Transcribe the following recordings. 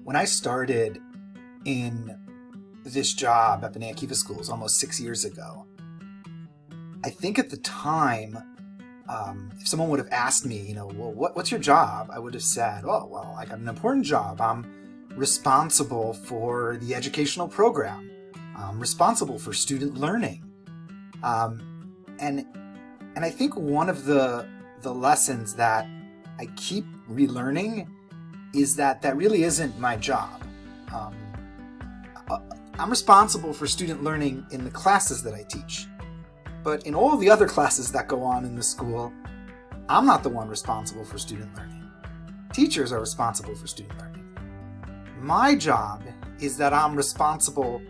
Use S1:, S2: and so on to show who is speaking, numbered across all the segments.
S1: When I started in this job at B'nai Akiva schools almost 6 years ago, I think at the time, if someone would have asked me, well, what's your job? I would have said, oh, well, I got an important job. I'm responsible for the educational program. I'm responsible for student learning. And I think one of the lessons that I keep relearning is that really isn't my job. I'm responsible for student learning in the classes that I teach. But in all the other classes that go on in the school, I'm not the one responsible for student learning. Teachers are responsible for student learning. My job is that I'm responsible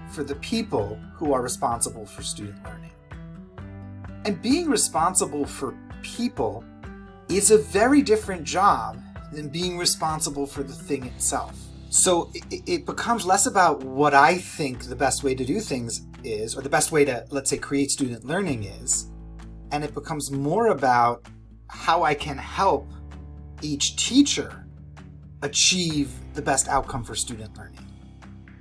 S1: for the people who are responsible for student learning. And being responsible for people is a very different job than being responsible for the thing itself. So it becomes less about what I think the best way to do things is, or the best way to, let's say, create student learning is, and it becomes more about how I can help each teacher achieve the best outcome for student learning.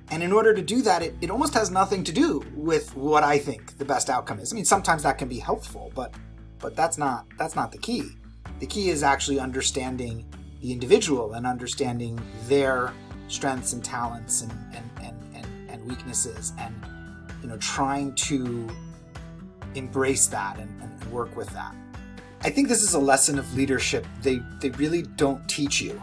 S1: And in order to do that, it almost has nothing to do with what I think the best outcome is. I mean, sometimes that can be helpful, but that's not the key. The key is actually understanding the individual and understanding their strengths and talents and weaknesses, and trying to embrace that and work with that. I think this is a lesson of leadership they really don't teach you.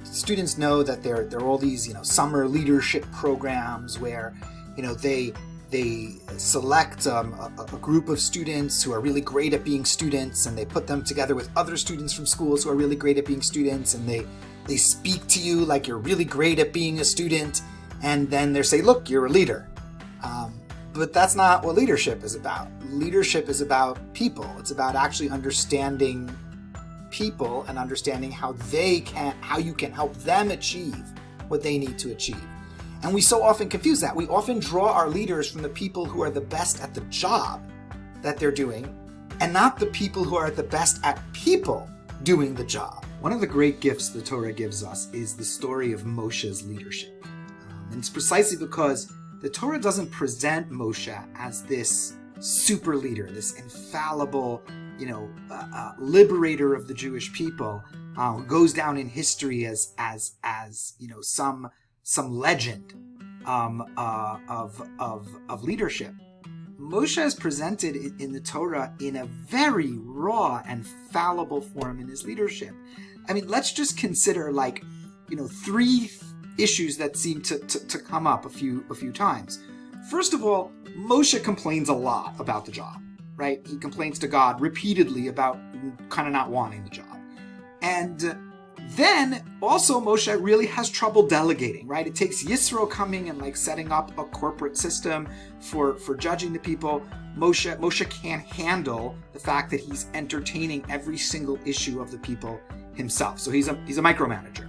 S1: Students know that there are all these summer leadership programs where they select a group of students who are really great at being students, and they put them together with other students from schools who are really great at being students, and they speak to you like you're really great at being a student, and then they say, look, you're a leader. But that's not what leadership is about. Leadership is about people. It's about actually understanding people and understanding how you can help them achieve what they need to achieve. And we so often confuse that. We often draw our leaders from the people who are the best at the job that they're doing, and not the people who are the best at people doing the job. One of the great gifts the Torah gives us is the story of Moshe's leadership. And it's precisely because the Torah doesn't present Moshe as this super leader, this infallible, liberator of the Jewish people, who goes down in history as some legend of leadership. Moshe is presented in the Torah in a very raw and fallible form in his leadership. I mean, let's just consider three issues that seem to come up a few times. First of all, Moshe complains a lot about the job, right? He complains to God repeatedly about kind of not wanting the job. And then also Moshe really has trouble delegating, right? It takes Yisro coming and setting up a corporate system for judging the people. Moshe can't handle the fact that he's entertaining every single issue of the people himself. So he's a micromanager.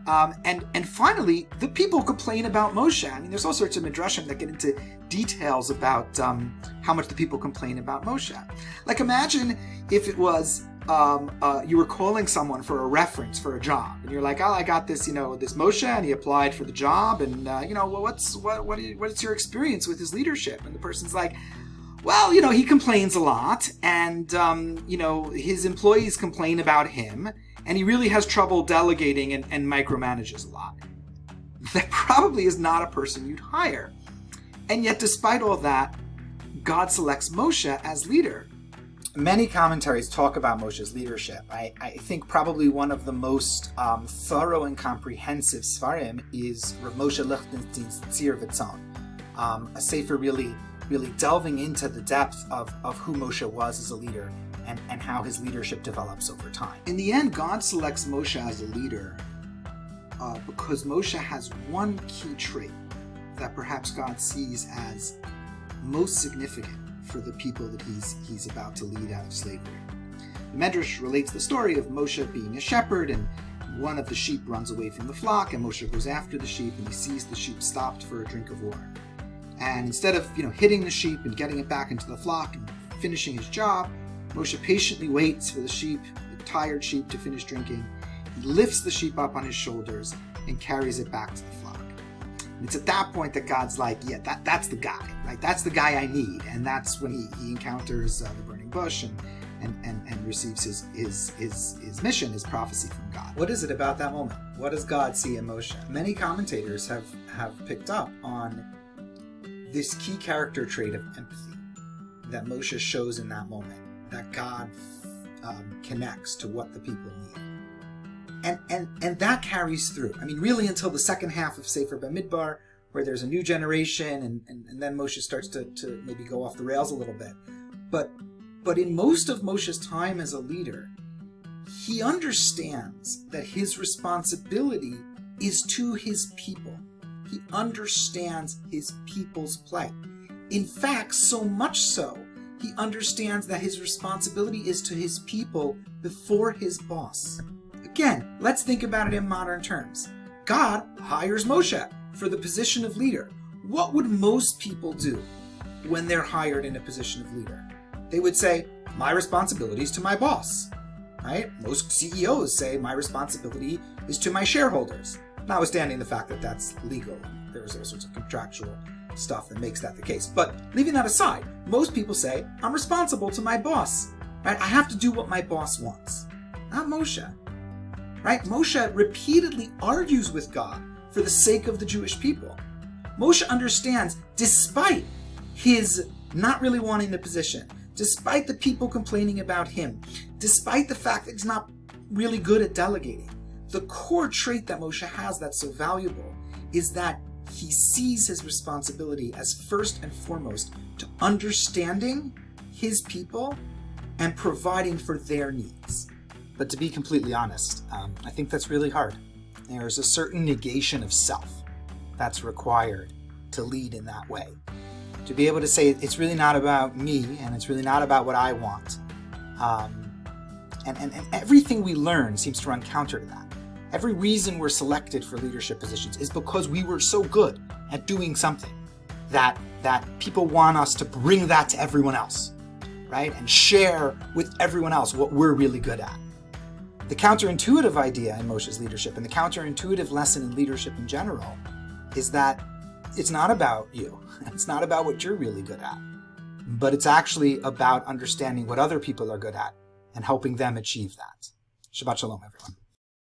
S1: And finally, the people complain about Moshe. I mean, there's all sorts of midrashim that get into details about how much the people complain about Moshe. Imagine if it was you were calling someone for a reference for a job, and you're like, oh, I got this, this Moshe, and he applied for the job, and what's your experience with his leadership? And the person's like, well, he complains a lot, and his employees complain about him, and he really has trouble delegating and micromanages a lot. That probably is not a person you'd hire. And yet, despite all that, God selects Moshe as leader. Many commentaries talk about Moshe's leadership. I think probably one of the most thorough and comprehensive Sfarim is Rav Moshe Lichtenstein's Tzir V'Tzon, a sefer really delving into the depth of who Moshe was as a leader and how his leadership develops over time. In the end, God selects Moshe as a leader because Moshe has one key trait that perhaps God sees as most significant for the people that he's about to lead out of slavery. The Medrash relates the story of Moshe being a shepherd, and one of the sheep runs away from the flock, and Moshe goes after the sheep, and he sees the sheep stopped for a drink of water. And instead of hitting the sheep and getting it back into the flock and finishing his job, Moshe patiently waits for the tired sheep to finish drinking, He lifts the sheep up on his shoulders and carries it back to the flock. And it's at that point that God's like, yeah, that's the guy, right? That's the guy I need. And that's when he encounters the burning bush and receives his mission, his prophecy from God. What is it about that moment? What does God see in Moshe? Many commentators have picked up on this key character trait of empathy that Moshe shows in that moment, that God connects to what the people need. And that carries through. I mean, really until the second half of Sefer Bamidbar, where there's a new generation, and then Moshe starts to maybe go off the rails a little bit. But in most of Moshe's time as a leader, he understands that his responsibility is to his people. He understands his people's plight. In fact, so much so, he understands that his responsibility is to his people before his boss. Again, let's think about it in modern terms. God hires Moshe for the position of leader. What would most people do when they're hired in a position of leader? They would say, my responsibility is to my boss, right? Most CEOs say, my responsibility is to my shareholders, notwithstanding the fact that that's legal. There's all sorts of contractual stuff that makes that the case. But leaving that aside, most people say, I'm responsible to my boss, right? I have to do what my boss wants. Not Moshe, right? Moshe repeatedly argues with God for the sake of the Jewish people. Moshe understands, despite his not really wanting the position, despite the people complaining about him, despite the fact that he's not really good at delegating, the core trait that Moshe has that's so valuable is that he sees his responsibility as first and foremost to understanding his people and providing for their needs. But to be completely honest, I think that's really hard. There's a certain negation of self that's required to lead in that way. To be able to say it's really not about me and it's really not about what I want. And everything we learn seems to run counter to that. Every reason we're selected for leadership positions is because we were so good at doing something that people want us to bring that to everyone else, right? And share with everyone else what we're really good at. The counterintuitive idea in Moshe's leadership and the counterintuitive lesson in leadership in general is that it's not about you. It's not about what you're really good at, but it's actually about understanding what other people are good at and helping them achieve that. Shabbat Shalom, everyone.